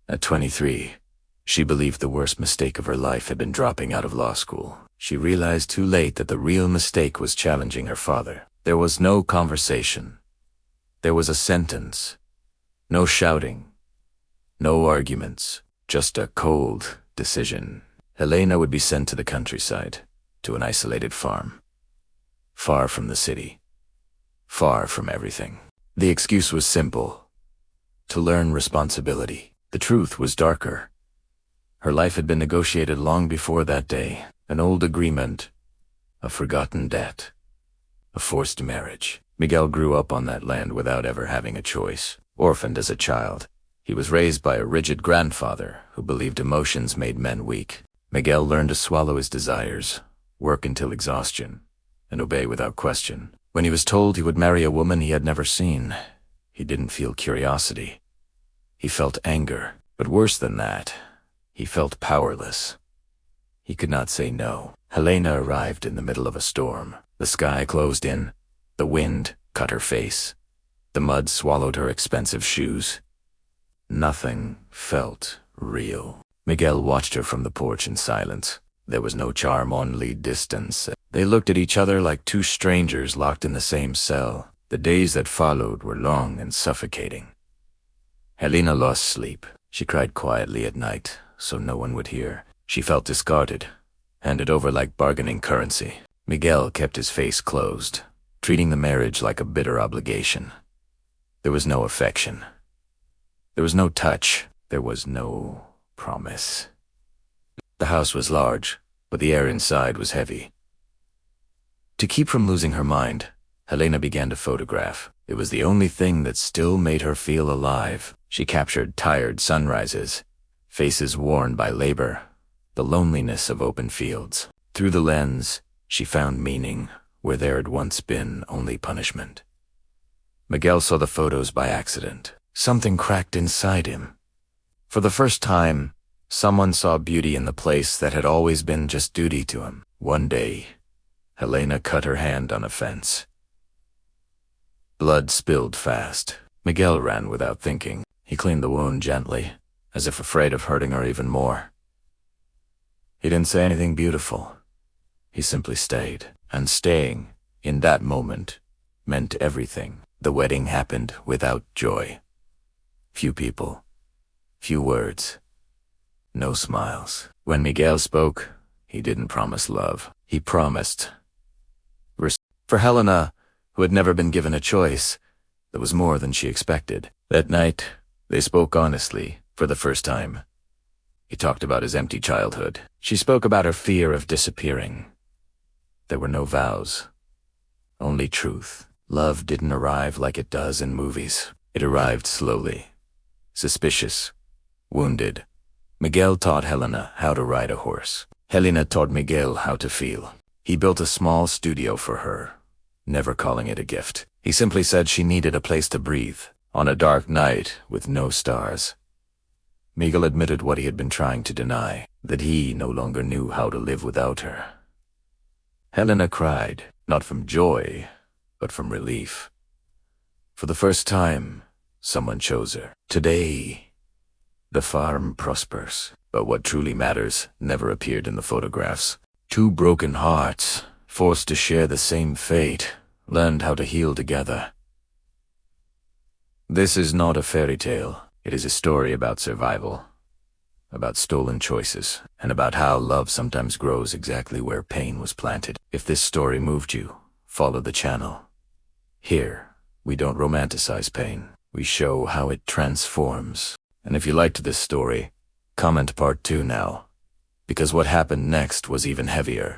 At 23, she believed the worst mistake of her life had been dropping out of law school. She realized too late that the real mistake was challenging her father. There was no conversation. There was a sentence. No shouting. No arguments. Just a cold decision. Helena would be sent to the countryside, to an isolated farm. Far from the city. Far from everything. The excuse was simple. To learn responsibility. The truth was darker. Her life had been negotiated long before that day. An old agreement. A forgotten debt. A forced marriage. Miguel grew up on that land without ever having a choice. Orphaned as a child. He was raised by a rigid grandfather who believed emotions made men weak. Miguel learned to swallow his desires, work until exhaustion, and obey without question. When he was told he would marry a woman he had never seen, he didn't feel curiosity. He felt anger, but worse than that, he felt powerless. He could not say no. Helena arrived in the middle of a storm. The sky closed in. The wind cut her face. The mud swallowed her expensive shoes. Nothing felt real. Miguel watched her from the porch in silence. There was no charm, only distance. They looked at each other like two strangers locked in the same cell. The days that followed were long and suffocating. Helena lost sleep. She cried quietly at night, so no one would hear. She felt discarded, handed over like bargaining currency. Miguel kept his face closed, treating the marriage like a bitter obligation. There was no affection. There was no touch. There was no promise. The house was large, but the air inside was heavy. To keep from losing her mind, Helena began to photograph. It was the only thing that still made her feel alive. She captured tired sunrises, faces worn by labor, the loneliness of open fields. Through the lens, she found meaning where there had once been only punishment. Miguel saw the photos by accident. Something cracked inside him. For the first time, someone saw beauty in the place that had always been just duty to him. One day, Helena cut her hand on a fence. Blood spilled fast. Miguel ran without thinking. He cleaned the wound gently, as if afraid of hurting her even more. He didn't say anything beautiful. He simply stayed. And staying, in that moment, meant everything. The wedding happened without joy. Few people. Few words. No smiles. When Miguel spoke, he didn't promise love. He promised respect. For Helena, who had never been given a choice, there was more than she expected. That night, they spoke honestly, for the first time. He talked about his empty childhood. She spoke about her fear of disappearing. There were no vows. Only truth. Love didn't arrive like it does in movies. It arrived slowly. Suspicious. Wounded. Miguel taught Helena how to ride a horse. Helena taught Miguel how to feel. He built a small studio for her, never calling it a gift. He simply said she needed a place to breathe, on a dark night with no stars. Miguel admitted what he had been trying to deny, that he no longer knew how to live without her. Helena cried, not from joy, but from relief. For the first time, someone chose her. Today, the farm prospers, but what truly matters never appeared in the photographs. Two broken hearts, forced to share the same fate, learned how to heal together. This is not a fairy tale. It is a story about survival, about stolen choices, and about how love sometimes grows exactly where pain was planted. If this story moved you, follow the channel. Here, we don't romanticize pain. We show how it transforms. And if you liked this story, comment part 2 now, because what happened next was even heavier.